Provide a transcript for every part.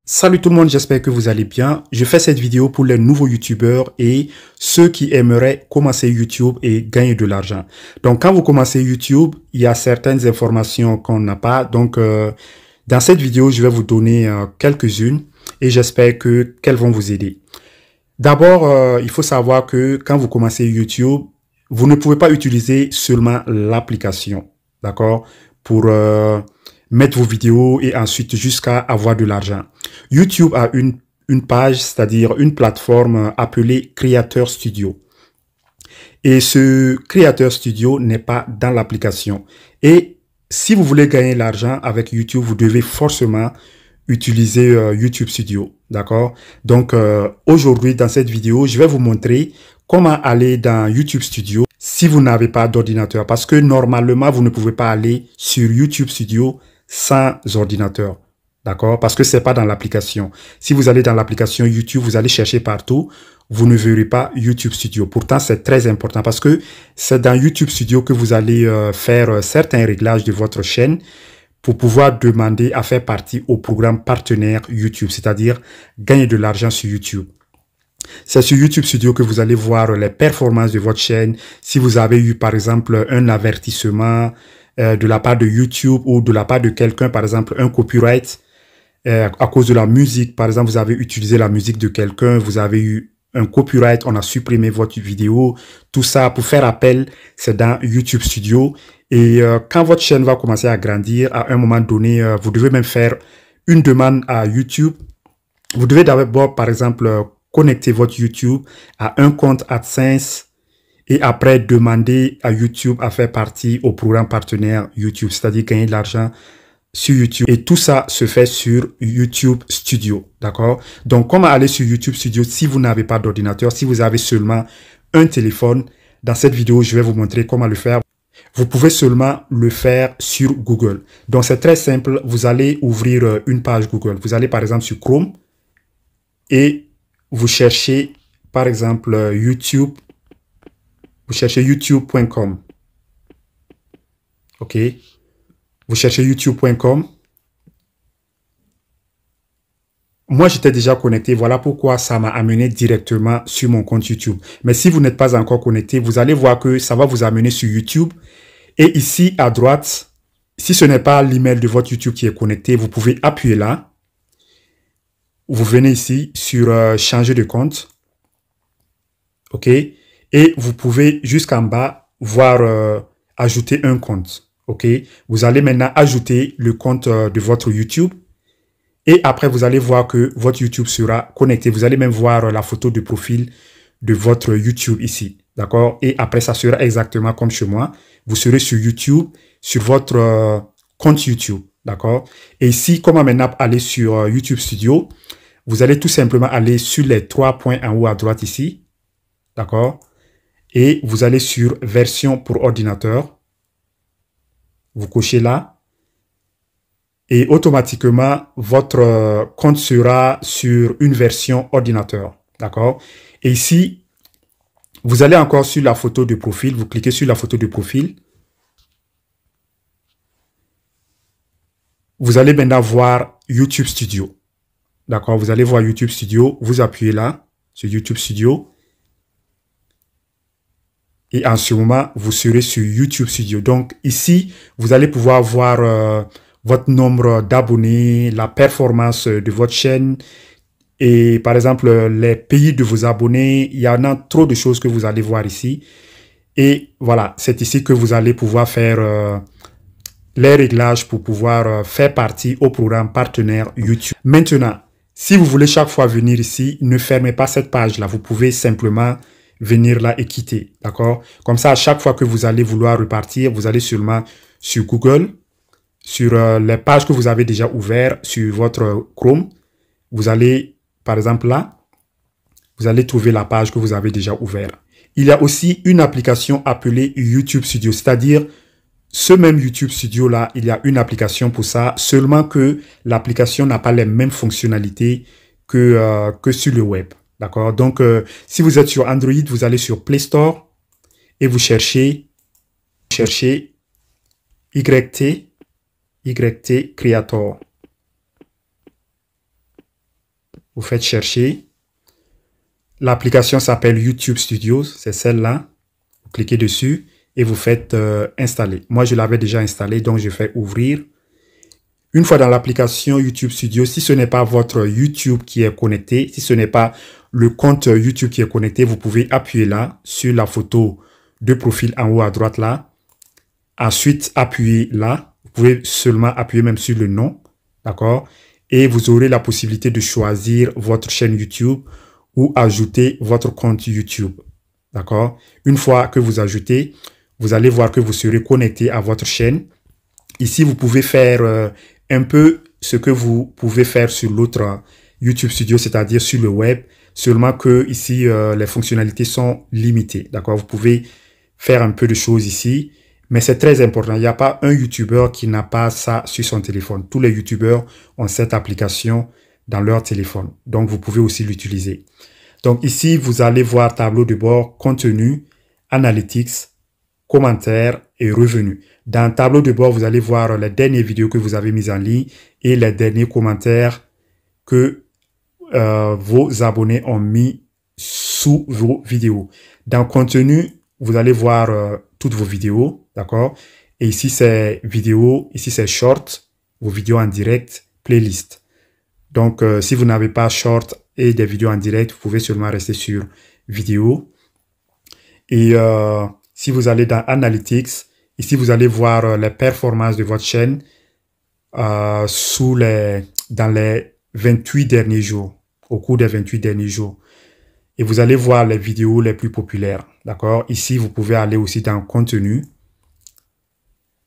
Salut tout le monde, j'espère que vous allez bien. Je fais cette vidéo pour les nouveaux youtubeurs et ceux qui aimeraient commencer YouTube et gagner de l'argent. Donc quand vous commencez YouTube, il y a certaines informations qu'on n'a pas. Donc dans cette vidéo, je vais vous donner quelques-unes et j'espère qu'elles vont vous aider. D'abord, il faut savoir que quand vous commencez YouTube, vous ne pouvez pas utiliser seulement l'application, d'accord, pour mettre vos vidéos et ensuite jusqu'à avoir de l'argent. YouTube a une page, c'est-à-dire une plateforme appelée Creator Studio. Et ce Creator Studio n'est pas dans l'application. Et si vous voulez gagner l'argent avec YouTube, vous devez forcément utiliser YouTube Studio, d'accord? Donc aujourd'hui dans cette vidéo, je vais vous montrer comment aller dans YouTube Studio si vous n'avez pas d'ordinateur, parce que normalement vous ne pouvez pas aller sur YouTube Studio sans ordinateur, d'accord? Parce que c'est pas dans l'application. Si vous allez dans l'application YouTube, vous allez chercher partout, vous ne verrez pas YouTube Studio. Pourtant, c'est très important parce que c'est dans YouTube Studio que vous allez faire certains réglages de votre chaîne pour pouvoir demander à faire partie au programme partenaire YouTube, c'est-à-dire gagner de l'argent sur YouTube. C'est sur YouTube Studio que vous allez voir les performances de votre chaîne. Si vous avez eu, par exemple, un avertissement de la part de YouTube ou de la part de quelqu'un, par exemple, un copyright à cause de la musique. Par exemple, vous avez utilisé la musique de quelqu'un, vous avez eu un copyright, on a supprimé votre vidéo. Tout ça, pour faire appel, c'est dans YouTube Studio. Et quand votre chaîne va commencer à grandir, à un moment donné, vous devez même faire une demande à YouTube. Vous devez d'abord, par exemple, connecter votre YouTube à un compte AdSense et après demander à YouTube à faire partie au programme partenaire YouTube, c'est-à-dire gagner de l'argent sur YouTube. Et tout ça se fait sur YouTube Studio, d'accord? Donc, comment aller sur YouTube Studio si vous n'avez pas d'ordinateur, si vous avez seulement un téléphone? Dans cette vidéo, je vais vous montrer comment le faire. Vous pouvez seulement le faire sur Google. Donc, c'est très simple. Vous allez ouvrir une page Google. Vous allez par exemple sur Chrome et vous cherchez par exemple YouTube. Vous cherchez youtube.com. OK? Vous cherchez youtube.com. Moi, j'étais déjà connecté. Voilà pourquoi ça m'a amené directement sur mon compte YouTube. Mais si vous n'êtes pas encore connecté, vous allez voir que ça va vous amener sur YouTube. Et ici, à droite, si ce n'est pas l'email de votre YouTube qui est connecté, vous pouvez appuyer là. Vous venez ici sur changer de compte. OK? Et vous pouvez jusqu'en bas voir ajouter un compte. OK? Vous allez maintenant ajouter le compte de votre YouTube. Et après, vous allez voir que votre YouTube sera connecté. Vous allez même voir la photo de profil de votre YouTube ici. D'accord? Et après, ça sera exactement comme chez moi. Vous serez sur YouTube, sur votre compte YouTube. D'accord? Et ici, comment maintenant aller sur YouTube Studio? Vous allez tout simplement aller sur les trois points en haut à droite ici. D'accord? Et vous allez sur version pour ordinateur. Vous cochez là. Et automatiquement, votre compte sera sur une version ordinateur. D'accord? Et ici, vous allez encore sur la photo de profil. Vous cliquez sur la photo de profil. Vous allez maintenant voir YouTube Studio. D'accord? Vous allez voir YouTube Studio. Vous appuyez là, sur YouTube Studio. Et en ce moment, vous serez sur YouTube Studio. Donc ici, vous allez pouvoir voir votre nombre d'abonnés, la performance de votre chaîne et par exemple les pays de vos abonnés. Il y en a trop de choses que vous allez voir ici. Et voilà, c'est ici que vous allez pouvoir faire les réglages pour pouvoir faire partie au programme partenaire YouTube. Maintenant, si vous voulez chaque fois venir ici, ne fermez pas cette page-là. Vous pouvez simplement venir là et quitter, d'accord? Comme ça, à chaque fois que vous allez vouloir repartir, vous allez seulement sur Google, sur les pages que vous avez déjà ouvertes sur votre Chrome. Vous allez, par exemple là, vous allez trouver la page que vous avez déjà ouverte. Il y a aussi une application appelée YouTube Studio, c'est-à-dire ce même YouTube Studio là, il y a une application pour ça, seulement que l'application n'a pas les mêmes fonctionnalités que sur le web. D'accord? Donc, si vous êtes sur Android, vous allez sur Play Store et vous cherchez YT Creator. Vous faites chercher. L'application s'appelle YouTube Studios, c'est celle-là. Vous cliquez dessus et vous faites installer. Moi, je l'avais déjà installé, donc je fais ouvrir. Une fois dans l'application YouTube Studio, si ce n'est pas votre YouTube qui est connecté, si ce n'est pas le compte YouTube qui est connecté, vous pouvez appuyer là sur la photo de profil en haut à droite là. Ensuite, appuyez là. Vous pouvez seulement appuyer même sur le nom. D'accord? Et vous aurez la possibilité de choisir votre chaîne YouTube ou ajouter votre compte YouTube. D'accord? Une fois que vous ajoutez, vous allez voir que vous serez connecté à votre chaîne. Ici, vous pouvez faire un peu ce que vous pouvez faire sur l'autre YouTube Studio, c'est-à-dire sur le web, seulement que ici, les fonctionnalités sont limitées. D'accord? Vous pouvez faire un peu de choses ici, mais c'est très important. Il n'y a pas un YouTuber qui n'a pas ça sur son téléphone. Tous les YouTubers ont cette application dans leur téléphone. Donc, vous pouvez aussi l'utiliser. Donc, ici, vous allez voir tableau de bord, contenu, analytics, commentaires et revenus. Dans le tableau de bord, vous allez voir les dernières vidéos que vous avez mises en ligne et les derniers commentaires que vos abonnés ont mis sous vos vidéos. Dans contenu, vous allez voir toutes vos vidéos, d'accord? Et ici, c'est vidéo, ici, c'est short, vos vidéos en direct, playlist. Donc, si vous n'avez pas short et des vidéos en direct, vous pouvez seulement rester sur vidéo. Et si vous allez dans Analytics, ici, vous allez voir les performances de votre chaîne dans les 28 derniers jours, au cours des 28 derniers jours. Et vous allez voir les vidéos les plus populaires. D'accord? Ici, vous pouvez aller aussi dans Contenu.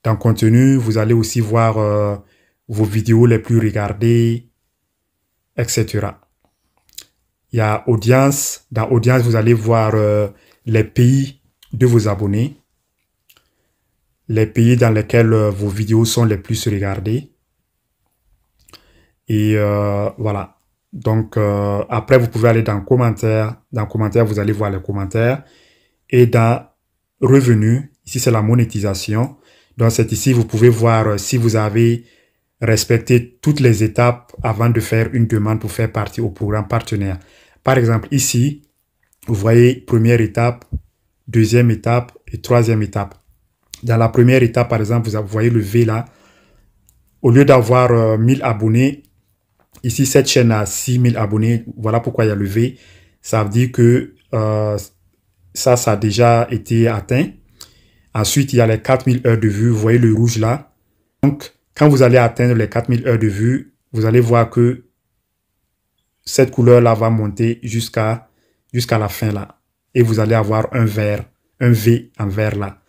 Dans Contenu, vous allez aussi voir vos vidéos les plus regardées, etc. Il y a Audience. Dans Audience, vous allez voir les pays de vos abonnés. Les pays dans lesquels vos vidéos sont les plus regardées. Et voilà. Donc, après, vous pouvez aller dans commentaires. Dans commentaires, vous allez voir les commentaires. Et dans revenus, ici, c'est la monétisation. Donc, c'est ici, vous pouvez voir si vous avez respecté toutes les étapes avant de faire une demande pour faire partie au programme partenaire. Par exemple, ici, vous voyez première étape, deuxième étape et troisième étape. Dans la première étape, par exemple, vous voyez le V là. Au lieu d'avoir 1000 abonnés, ici, cette chaîne a 6000 abonnés. Voilà pourquoi il y a le V. Ça veut dire que ça a déjà été atteint. Ensuite, il y a les 4000 heures de vue. Vous voyez le rouge là. Donc, quand vous allez atteindre les 4000 heures de vue, vous allez voir que cette couleur-là va monter jusqu'à la fin là. Et vous allez avoir un V en vert là,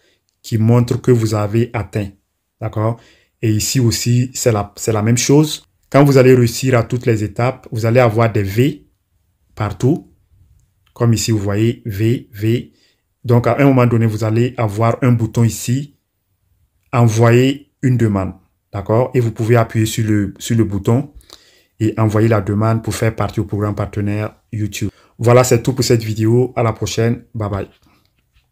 qui montre que vous avez atteint. D'accord? Et ici aussi, c'est la même chose. Quand vous allez réussir à toutes les étapes, vous allez avoir des V partout. Comme ici, vous voyez V, V. Donc, à un moment donné, vous allez avoir un bouton ici, envoyer une demande. D'accord? Et vous pouvez appuyer sur le bouton et envoyer la demande pour faire partie au programme partenaire YouTube. Voilà, c'est tout pour cette vidéo. À la prochaine. Bye bye.